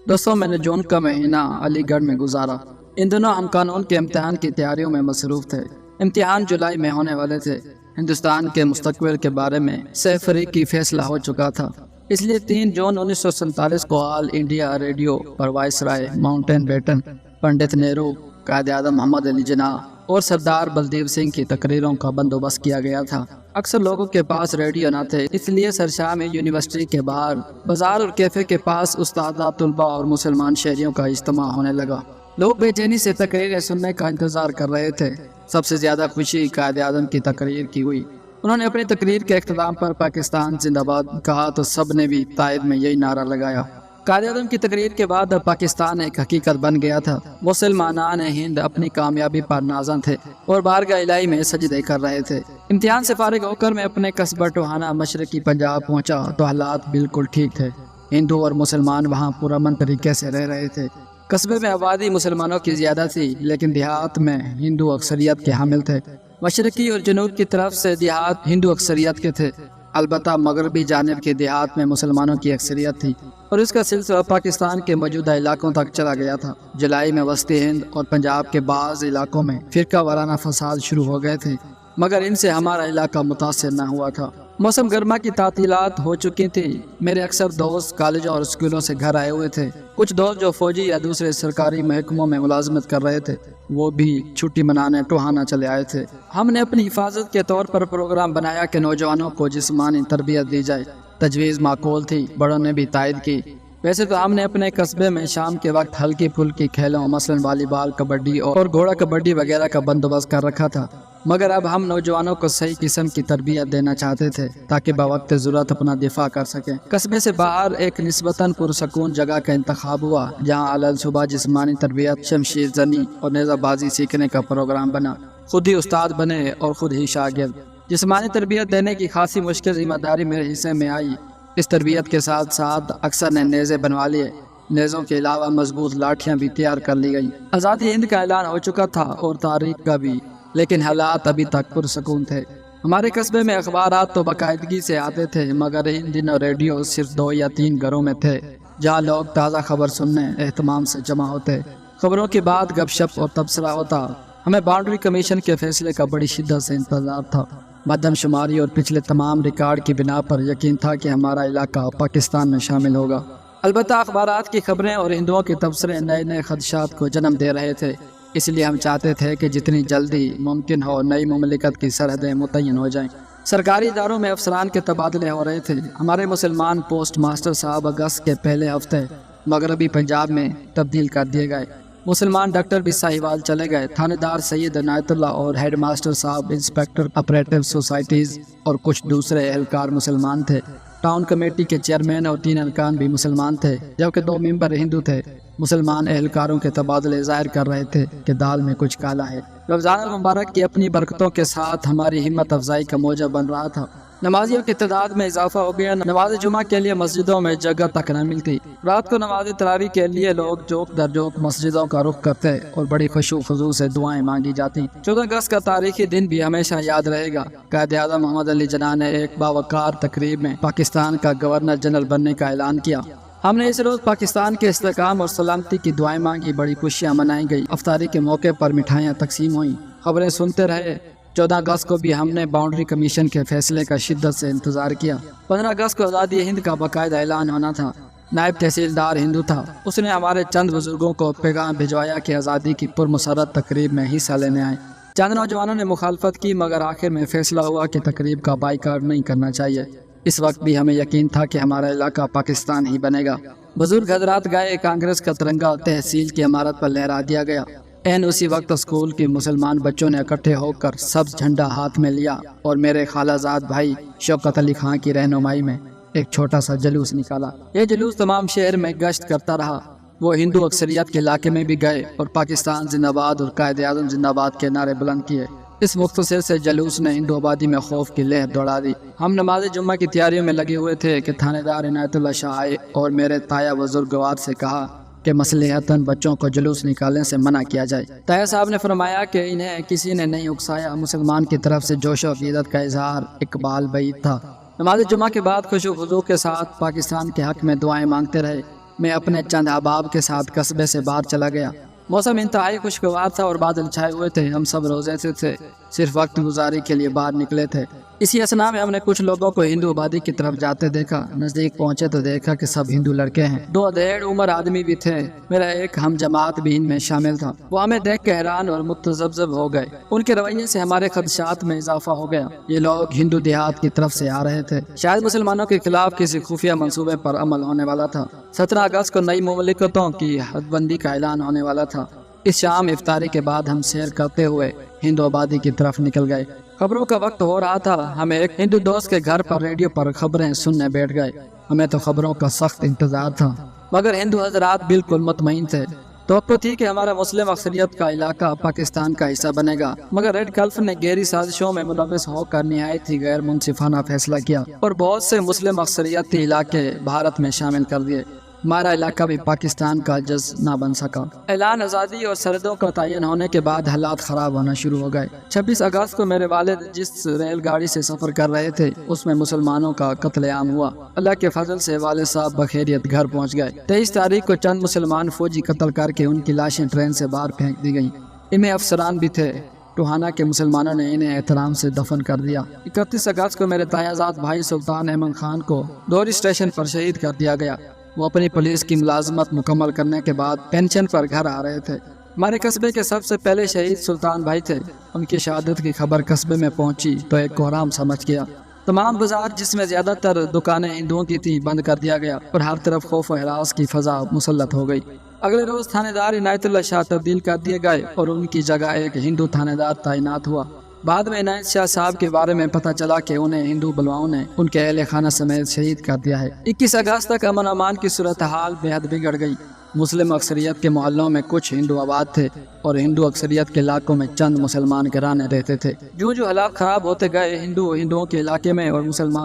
दोस्तों, मैंने जून का महीना अली गढ़ में गुजारा। इन दिनों हम कानून के इम्तिहान की तैयारियों में मसरूफ थे। इम्तिहान जुलाई में होने वाले थे। हिंदुस्तान के मुस्तकबिल के बारे में सह-फरीक की फैसला हो चुका था। इसलिए 3 जून 1947 को ऑल इंडिया रेडियो पर viceroy mountain batten, Pandit Nehru, Quaid-e-Azam Mohammad Ali Jinnah और सरदार बलदेव सिंह की तकरीरों का बंदोबस्त किया गया था। अक्सर लोगों के पास रेडियो न थे, इसलिए सरशाह में यूनिवर्सिटी के बाहर बाजार और कैफे के पास उस्ताद, तुलबा और मुसलमान शहरियों का इज्तिमा होने लगा। लोग बेचैनी से तकरीरें सुनने का इंतजार कर रहे थे। सबसे ज्यादा खुशी कायद-ए-आज़म की तकरीर की हुई। उन्होंने अपनी तकरीर के इख्तिताम पर पाकिस्तान जिंदाबाद कहा तो सब ने भी तायद में यही नारा लगाया। कायद-ए-आज़म की तकरीर के बाद अब पाकिस्तान एक हकीकत बन गया था। मुसलमानान हिंद अपनी कामयाबी पर नाज़न थे और बारगाह इलाही में सजदे कर रहे थे। इम्तिहान से फारिग होकर मैं अपने कस्बा टोहाना मशरकी पंजाब पहुंचा तो हालात बिल्कुल ठीक थे। हिंदू और मुसलमान वहां पुरअमन तरीके से रह रहे थे। कस्बे में आबादी मुसलमानों की ज़्यादा थी, लेकिन देहात में हिंदू अक्सरियत के हामिल थे। मशरकी और जनूब की तरफ से देहात हिंदू अक्सरियत के थे। अलबत्ता मगरबी जानिब के देहात में मुसलमानों की अक्सरियत थी और इसका सिलसिला पाकिस्तान के मौजूदा इलाकों तक चला गया था। जुलाई में वस्ती हिंद और पंजाब के बाज़ इलाकों में फिरका वाराना फसाद शुरू हो गए थे, मगर इनसे हमारा इलाका मुतासिर न हुआ था। मौसम गर्मा की तातीलात हो चुकी थी। मेरे अक्सर दोस्त कॉलेजों और स्कूलों से घर आए हुए थे। कुछ दोस्त जो फौजी या दूसरे सरकारी महकमों में मुलाजमत कर रहे थे, वो भी छुट्टी मनाने टोहाना चले आए थे। हमने अपनी हिफाजत के तौर पर प्रोग्राम बनाया कि नौजवानों को जिस्मानी तरबियत दी जाए। तजवीज़ माकूल थी, बड़ों ने भी तायद की। वैसे तो हमने अपने कस्बे में शाम के वक्त हल्की फुल्की खेलों मसलन वॉलीबॉल, कबड्डी और घोड़ा कबड्डी वगैरह का बंदोबस्त कर रखा था, मगर अब हम नौजवानों को सही किस्म की तरबियत देना चाहते थे ताकि बवक्त ज़रूरत अपना दिफा कर सकें। कस्बे से बाहर एक निस्बतन पुरसकून जगह का इंतखाब हुआ जहाँ अलल सुबह जिस्मानी तरबियत, शमशीर जनी और नेज़ाबाजी सीखने का प्रोग्राम बना। खुद ही उस्ताद बने और खुद ही शागिर्द। जिस्मानी तरबियत देने की खासी मुश्किल जिम्मेदारी मेरे हिस्से में आई। इस तरबियत के साथ साथ अक्सर ने नेज़े बनवा लिए। नेज़ों के अलावा मजबूत लाठियाँ भी तैयार कर ली गई। आज़ादी हिंद का ऐलान हो चुका था और तारीख का भी, लेकिन हालात अभी तक पुरसकून थे। हमारे कस्बे में अखबारात तो बाकायदगी से आते थे, मगर इन दिनों रेडियो सिर्फ 2 या 3 घरों में थे जहाँ लोग ताज़ा खबर सुनने एहतमाम से जमा होते। खबरों के बाद गपशप और तबसरा होता। हमें बाउंड्री कमीशन के फैसले का बड़ी शिद्दत से इंतजार था। मरदमशुमारी और पिछले तमाम रिकॉर्ड की बिना पर यकीन था कि हमारा इलाका पाकिस्तान में शामिल होगा। अलबत्ता अखबारात की खबरें और हिंदुओं के तबसरे नए नए खदशात को जन्म दे रहे थे। इसलिए हम चाहते थे कि जितनी जल्दी मुमकिन हो नई मुमलिकत की सरहदें मुतय्यन हो जाएं। सरकारी इदारों में अफसरान के तबादले हो रहे थे। हमारे मुसलमान पोस्ट मास्टर साहब अगस्त के पहले हफ्ते मगरबी पंजाब में तब्दील कर दिए गए। मुसलमान डॉक्टर भी साहिवाल चले गए। थानेदार सैयद इनायतुल्लाह और हेड मास्टर साहब इंस्पेक्टर ऑपरेटिव सोसाइटीज़ और कुछ दूसरे एहलकार मुसलमान थे। टाउन कमेटी के चेयरमैन और 3 अरकान भी मुसलमान थे, जबकि 2 मेंबर हिंदू थे। मुसलमान एहलकारों के तबादले ज़ाहिर कर रहे थे कि दाल में कुछ काला है। रमज़ान मुबारक की अपनी बरकतों के साथ हमारी हिम्मत अफजाई का मौजा बन रहा था। नमाजियों की तादाद में इजाफा हो गया। नमाज जुमा के लिए मस्जिदों में जगह तक न मिलती। रात को नमाज तरावी के लिए लोग जोक दर जोक मस्जिदों का रुख करते और बड़ी खुशू खुजू से दुआएं मांगी जाती। 14 अगस्त का तारीखी दिन भी हमेशा याद रहेगा। कायद-ए-आज़म मोहम्मद अली जिन्नाह ने एक बावकार तकरीब में पाकिस्तान का गवर्नर जनरल बनने का ऐलान किया। हमने इस रोज़ पाकिस्तान के इस्तेकाम और सलामती की दुआएं मांगी। बड़ी खुशियाँ मनाई गई। अफ्तारी के मौके पर मिठाइयाँ तकसीम हुई। खबरें सुनते रहे। 14 अगस्त को भी हमने बाउंड्री कमीशन के फैसले का शिद्दत से इंतजार किया। 15 अगस्त को आज़ादी हिंद का बाकायदा ऐलान होना था। नायब तहसीलदार हिंदू था। उसने हमारे चंद बुजुर्गों को पैगाम भिजवाया कि आज़ादी की पुरमसरत तकरीब में हिस्सा लेने आए। चंद नौजवानों ने मुखालफत की, मगर आखिर में फैसला हुआ कि तकरीब का बाइकाट नहीं करना चाहिए। इस वक्त भी हमें यकीन था कि हमारा इलाका पाकिस्तान ही बनेगा। बुजुर्ग हजरात गए। कांग्रेस का तिरंगा तहसील की इमारत पर लहरा दिया गया। एन उसी वक्त स्कूल के मुसलमान बच्चों ने इकट्ठे होकर सब्ज झंडा हाथ में लिया और मेरे खालाजाद भाई शौकत अली खां की रहनुमाई में एक छोटा सा जुलूस निकाला। यह जुलूस तमाम शहर में गश्त करता रहा। वो हिंदू अक्सरियत के इलाके में भी गए और पाकिस्तान जिंदाबाद और कायद-ए-आज़म जिंदाबाद के नारे बुलंद किए। इस मुख्तसर से जुलूस ने हिंदू आबादी में खौफ की लहर दौड़ा दी। हम नमाज जुम्मा की तैयारियों में लगे हुए थे कि थानेदार इनायतुल्लाह शाह आए और मेरे ताया बुजुर्गवार से कहा कि मसलहतन बच्चों को जुलूस निकालने से मना किया जाए। ताया साहब ने फरमाया कि इन्हें किसी ने नहीं उकसाया। मुसलमान की तरफ से जोश और अक़ीदत का इजहार इकबाल बईद था। नमाज जुमा के बाद खुशू खुजू के साथ पाकिस्तान के हक में दुआएं मांगते रहे। میں اپنے چند احباب کے ساتھ قصبے سے باہر چلا گیا۔ موسم انتہائی خوشگوار تھا اور بادل چھائے ہوئے تھے۔ ہم سب روزے سے تھے، صرف وقت گزاری کے لیے باہر نکلے تھے۔ اسی اثنا میں ہم نے کچھ لوگوں کو ہندو آبادی کی طرف جاتے دیکھا۔ نزدیک پہنچے تو دیکھا کہ سب ہندو لڑکے ہیں، 2 ادھیڑ عمر آدمی بھی تھے۔ میرا ایک ہم جماعت بھی ان میں شامل تھا۔ وہ ہمیں دیکھ کے حیران اور متذبذب ہو گئے۔ ان کے رویے سے ہمارے خدشات میں اضافہ ہو گیا۔ یہ لوگ ہندو دیہات کی طرف سے آ رہے تھے، شاید مسلمانوں کے خلاف کسی خفیہ منصوبے پر عمل ہونے والا تھا۔ 17 اگست کو نئی مملکتوں کی حد بندی کا اعلان ہونے والا تھا۔ اس شام افطاری کے بعد ہم سیر کرتے ہوئے ہندو آبادی کی طرف نکل گئے۔ خبروں کا وقت ہو رہا تھا۔ ہم ایک ہندو دوست کے گھر پر ریڈیو پر خبریں سننے بیٹھ گئے۔ ہمیں تو خبروں کا سخت انتظار تھا، مگر ہندو حضرات بالکل مطمئن تھے۔ توقع تھی کہ ہمارا مسلم اکثریت کا علاقہ پاکستان کا حصہ بنے گا، مگر ریڈ گلف نے گہری سازشوں میں ملوث ہو کر نہایت ہی غیر منصفانہ فیصلہ کیا اور بہت سے مسلم اکثریتی علاقے بھارت میں شامل کر دیے۔ ہمارا علاقہ بھی پاکستان کا جز نہ بن سکا۔ اعلان آزادی اور سرحدوں کا تعین ہونے کے بعد حالات خراب ہونا شروع ہو گئے۔ 26 اگست کو میرے والد جس ریل گاڑی سے سفر کر رہے تھے اس میں مسلمانوں کا قتل عام ہوا۔ اللہ کے فضل سے والد صاحب بخیریت گھر پہنچ گئے۔ 23 تاریخ کو چند مسلمان فوجی قتل کر کے ان کی لاشیں ٹرین سے باہر پھینک دی گئیں۔ ان میں افسران بھی تھے۔ ٹوہانہ کے مسلمانوں نے انہیں احترام سے دفن کر دیا۔ 31 اگست کو میرے تایازاد بھائی سلطان احمد خان کو دوری اسٹیشن پر شہید کر دیا گیا۔ وہ اپنی پولیس کی ملازمت مکمل کرنے کے بعد پینشن پر گھر آ رہے تھے۔ ہمارے قصبے کے سب سے پہلے شہید سلطان بھائی تھے۔ ان کی شہادت کی خبر قصبے میں پہنچی تو ایک کوہرام سمجھ گیا۔ تمام بازار جس میں زیادہ تر دکانیں ہندوؤں کی تھیں بند کر دیا گیا اور ہر طرف خوف و ہراس کی فضا مسلط ہو گئی۔ اگلے روز تھانے دار عنایت اللہ شاہ تبدیل کر دیے گئے اور ان کی جگہ ایک ہندو تھانے دار تعینات ہوا۔ بعد میں عنایت شاہ صاحب کے بارے میں پتہ چلا کہ انہیں ہندو بلواؤں نے ان کے اہل خانہ سمیت شہید کر دیا ہے۔ 21 اگست تک امن امان کی صورتحال بے حد بگڑ گئی۔ مسلم اکثریت کے محلوں میں کچھ ہندو آباد تھے اور ہندو اکثریت کے علاقوں میں چند مسلمان گرانے رہتے تھے۔ جو حالات خراب ہوتے گئے، ہندوؤں کے علاقے میں اور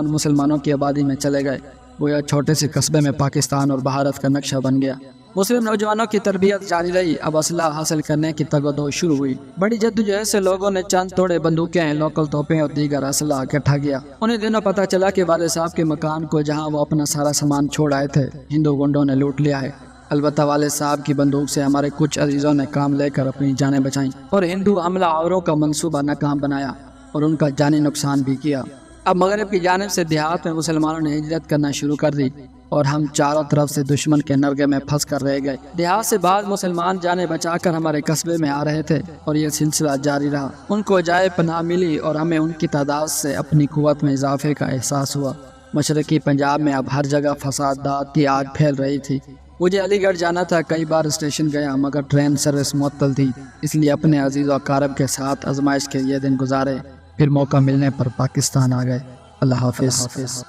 مسلمانوں کی آبادی میں چلے گئے۔ گویا چھوٹے سے قصبے میں پاکستان اور بھارت کا نقشہ بن گیا۔ مسلم نوجوانوں کی تربیت جاری رہی۔ اب اسلحہ حاصل کرنے کی تگودو شروع ہوئی۔ بڑی جدوجہد سے لوگوں نے چند توڑے بندوقیں، لوکل توپیں اور دیگر اسلحہ اکٹھا کیا۔ انہیں دنوں پتہ چلا کہ والد صاحب کے مکان کو جہاں وہ اپنا سارا سامان چھوڑ آئے تھے ہندو گنڈوں نے لوٹ لیا ہے۔ البتہ والد صاحب کی بندوق سے ہمارے کچھ عزیزوں نے کام لے کر اپنی جانیں بچائیں اور ہندو حملہ آوروں کا منصوبہ ناکام بنایا اور ان کا جانی نقصان بھی کیا۔ اب مغرب کی جانب سے دیہات میں مسلمانوں نے ہجرت کرنا شروع کر دی اور ہم چاروں طرف سے دشمن کے نرغے میں پھنس کر رہ گئے۔ دیہات سے بعض مسلمان جانیں بچا کر ہمارے قصبے میں آ رہے تھے اور یہ سلسلہ جاری رہا۔ ان کو جائے پناہ ملی اور ہمیں ان کی تعداد سے اپنی قوت میں اضافے کا احساس ہوا۔ مشرقی پنجاب میں اب ہر جگہ فسادات کی آگ پھیل رہی تھی۔ مجھے علی گڑھ جانا تھا، کئی بار اسٹیشن گیا مگر ٹرین سروس معطل تھی، اس لیے اپنے عزیز و اقارب کے ساتھ آزمائش کے یہ دن گزارے، پھر موقع ملنے پر پاکستان آ گئے۔ اللہ حافظ۔